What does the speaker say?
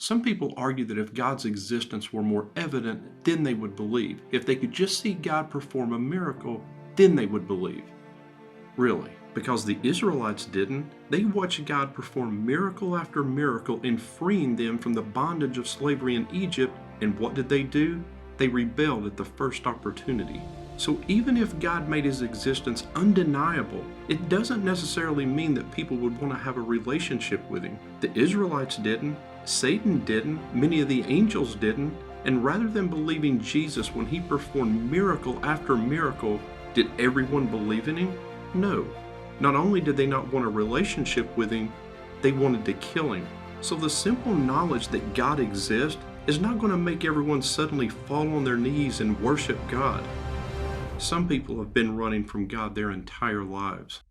Some people argue that if God's existence were more evident, then they would believe. If they could just see God perform a miracle, then they would believe. Really, because the Israelites didn't. They watched God perform miracle after miracle in freeing them from the bondage of slavery in Egypt, and what did they do? They rebelled at the first opportunity. So even if God made his existence undeniable, it doesn't necessarily mean that people would want to have a relationship with him. The Israelites didn't, Satan didn't, many of the angels didn't, and rather than believing Jesus when he performed miracle after miracle, did everyone believe in him? No. Not only did they not want a relationship with him, they wanted to kill him. So the simple knowledge that God exists is not going to make everyone suddenly fall on their knees and worship God. Some people have been running from God their entire lives.